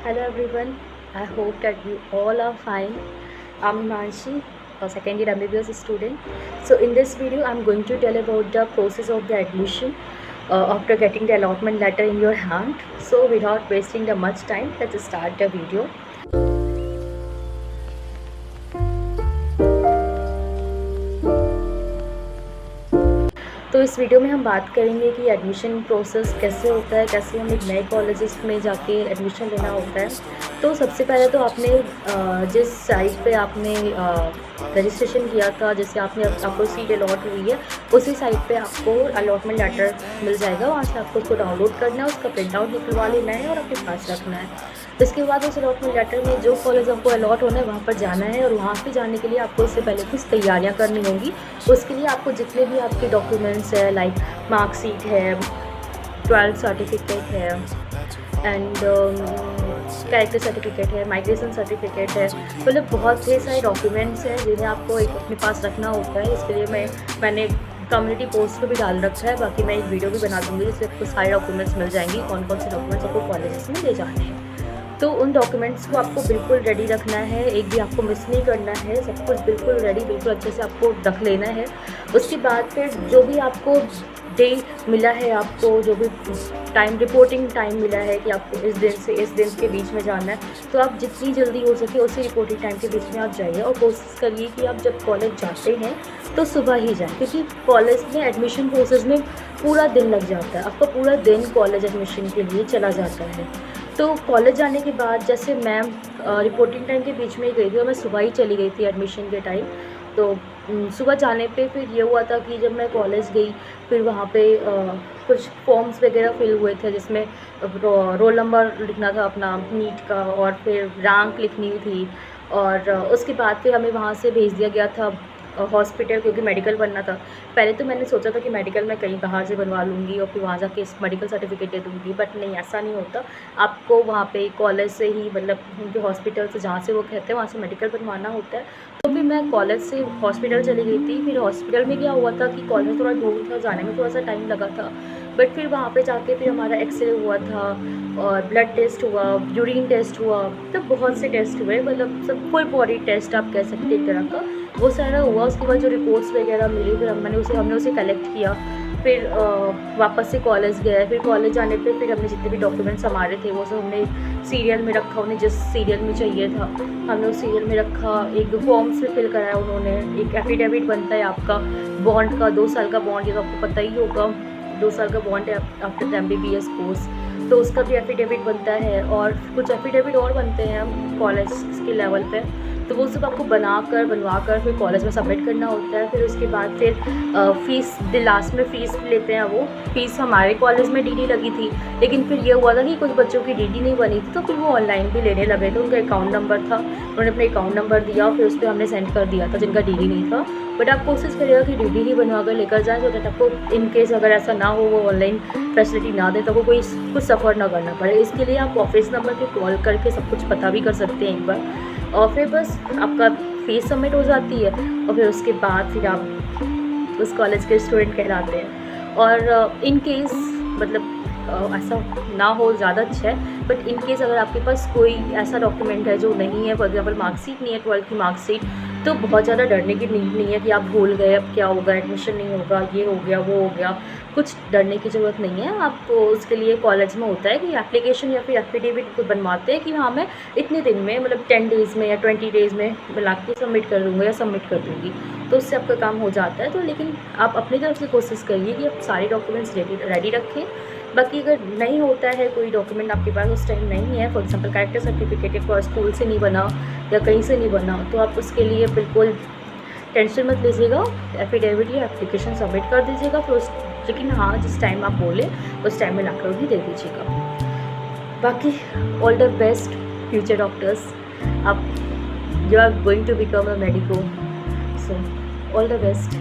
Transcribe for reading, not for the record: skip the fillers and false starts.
Hello everyone, I hope that you all are fine. I'm Himanshi, a second year MBBS student. So in this video, I'm going to tell about the process of the admission after getting the allotment letter in your hand. So without wasting the much time, let's start the video. तो इस video में हम बात करेंगे कि admission process कैसे होता है, कैसे हम एक नए कॉलेजेस में जाके एडमिशन लेना होता है। तो सबसे पहले तो आपने जिस साइट पे आपने रजिस्ट्रेशन किया था, जिससे आपको सीट अलॉट हुई है, उसी साइट पे आपको अलॉटमेंट लेटर मिल जाएगा। वहाँ से आपको उसको डाउनलोड करना है, उसका प्रिंट आउट निकलवा लेना है और अपने पास रखना है। इसके बाद उस अलॉटमेंट लेटर में जो कॉलेज आपको अलॉट होना है वहाँ पर जाना है, और वहाँ पे जाने के लिए आपको उससे पहले कुछ तैयारियाँ करनी होंगी। उसके लिए आपको जितने भी आपके डॉक्यूमेंट्स है, लाइक मार्कशीट है, 12th सर्टिफिकेट है एंड कैरेक्टर सर्टिफिकेट है, माइग्रेशन सर्टिफिकेट है, मतलब बहुत से सारे डॉक्यूमेंट्स हैं जिन्हें आपको एक अपने पास रखना होता है। इसके लिए मैंने कम्युनिटी पोस्ट पर भी डाल रखा है। बाकी मैं एक वीडियो भी बना दूँगी जिससे आपको सारे डॉक्यूमेंट्स मिल जाएंगी, कौन कौन से डॉक्यूमेंट्स आपको कॉलेजेस में ले जाने हैं। तो उन डॉक्यूमेंट्स को आपको बिल्कुल रेडी रखना है, एक भी आपको मिस नहीं करना है। सब कुछ बिल्कुल रेडी, बिल्कुल अच्छे से आपको रख लेना है। उसके बाद फिर जो भी आपको डे मिला है, आपको जो भी रिपोर्टिंग टाइम मिला है कि आपको इस दिन से इस दिन के बीच में जाना है, तो आप जितनी जल्दी हो सके उसी रिपोर्टिंग टाइम के बीच में आप जाइए। और कोशिश करिए कि आप जब कॉलेज जाते हैं तो सुबह ही जाएँ, क्योंकि कॉलेज में एडमिशन प्रोसेस में पूरा दिन लग जाता है। आपका पूरा दिन कॉलेज एडमिशन के लिए चला जाता है। तो कॉलेज जाने के बाद जैसे मैं रिपोर्टिंग टाइम के बीच में ही गई थी, और मैं सुबह ही चली गई थी एडमिशन के टाइम। तो सुबह जाने पे फिर ये हुआ था कि जब मैं कॉलेज गई, फिर वहाँ पे कुछ फॉर्म्स वगैरह फिल हुए थे जिसमें रोल नंबर लिखना था अपना नीट का, और फिर रैंक लिखनी थी। और उसके बाद फिर हमें वहाँ से भेज दिया गया था हॉस्पिटल, क्योंकि मेडिकल बनना था। पहले तो मैंने सोचा था कि मेडिकल मैं कहीं बाहर से बनवा लूँगी और फिर वहाँ जाके इस मेडिकल सर्टिफिकेट दे दूँगी, बट नहीं, ऐसा नहीं होता। आपको वहाँ पे कॉलेज से ही, मतलब उनके हॉस्पिटल से जहाँ से वो कहते हैं वहाँ से मेडिकल बनवाना होता है। तो फिर मैं कॉलेज से हॉस्पिटल चली गई थी। फिर हॉस्पिटल में क्या हुआ था कि कॉलेज थोड़ा दूर था, जाने में थोड़ा सा टाइम लगा था, बट फिर वहाँ पे जाके फिर हमारा एक्सरे हुआ था और ब्लड टेस्ट हुआ, यूरिन टेस्ट हुआ, तो बहुत से टेस्ट हुए, मतलब सब फुल बॉडी टेस्ट आप कह सकते हैं एक तरह का, वो सारा हुआ। उसके बाद जो रिपोर्ट्स वगैरह मिली, फिर हमने उसे कलेक्ट किया। फिर वापस से कॉलेज गए। फिर कॉलेज जाने पे फिर हमने जितने भी डॉक्यूमेंट्स हमारे थे वो सब हमने सीरियल में रखा। उन्हें जिस सीरियल में चाहिए था हमने उस सीरियल में रखा। एक दो फॉर्म्स में फिल कराया उन्होंने। एक एफिडेविट बनता है आपका बॉन्ड का, 2 साल का बॉन्ड, ये तो आपको पता ही होगा, 2 साल का बॉन्ड है आफ्टर द MBBS कोर्स, तो उसका भी एफिडेविट बनता है। और कुछ एफिडेविट और बनते हैं हम कॉलेज के लेवल पे, तो वो सब आपको बनवा कर फिर कॉलेज में सबमिट करना होता है। फिर उसके बाद फिर फ़ीस लास्ट में फ़ीस लेते हैं। वो फ़ीस हमारे कॉलेज में DD लगी थी, लेकिन फिर ये हुआ था कि कुछ बच्चों की DD नहीं बनी थी, तो फिर वो ऑनलाइन भी लेने लगे थे। उनका अकाउंट नंबर था, उन्होंने अपना अकाउंट नंबर दिया, फिर उस पर हमने सेंड कर दिया था जिनका DD नहीं था। बट आप कोशिश करिएगा कि DD ही बनवा कर लेकर जाएँ, तो आपको इन केस अगर ऐसा ना हो, वो ऑनलाइन फैसिलिटी ना दे, तो वो कोई कुछ सफ़र ना करना पड़े। इसके लिए आप ऑफिस नंबर पर कॉल करके सब कुछ पता भी कर सकते हैं एक बार। और फिर बस आपका फ़ीस सबमिट हो जाती है, और फिर उसके बाद फिर आप उस कॉलेज के स्टूडेंट कहलाते हैं। और इन केस मतलब ऐसा ना हो ज़्यादा अच्छा है, बट इन केस अगर आपके पास कोई ऐसा डॉक्यूमेंट है जो नहीं है, फॉर एग्जाम्पल मार्कशीट नहीं है, 12th की मार्कशीट, तो बहुत ज़्यादा डरने की नीड नहीं है कि आप भूल गए, अब क्या होगा, एडमिशन नहीं होगा, ये हो गया, वो हो गया। कुछ डरने की ज़रूरत नहीं है। आपको उसके लिए कॉलेज में होता है कि एप्लीकेशन या फिर एफिडेविट बनवाते हैं कि हाँ मैं इतने दिन में, मतलब 10 डेज़ में या 20 डेज़ में मिला के सबमिट कर दूँगा या सबमिट कर दूँगी, तो उससे आपका काम हो जाता है। तो लेकिन आप अपनी तरफ से कोशिश करिए कि आप सारे डॉक्यूमेंट्स रेडी रखें। बाकी अगर नहीं होता है, कोई डॉक्यूमेंट आपके पास उस टाइम नहीं है, फॉर एग्जाम्पल कैरेक्टर सर्टिफिकेट या स्कूल से नहीं बना या कहीं से नहीं बना, तो आप उसके लिए बिल्कुल टेंशन मत लीजिएगा। एफिडेविट या एप्लीकेशन सबमिट कर दीजिएगा। फिर लेकिन हाँ, जिस टाइम आप बोले उस टाइम में लाकर भी दे दीजिएगा। बाकी all the best future doctors. आप you are going to become a medico, so all the best.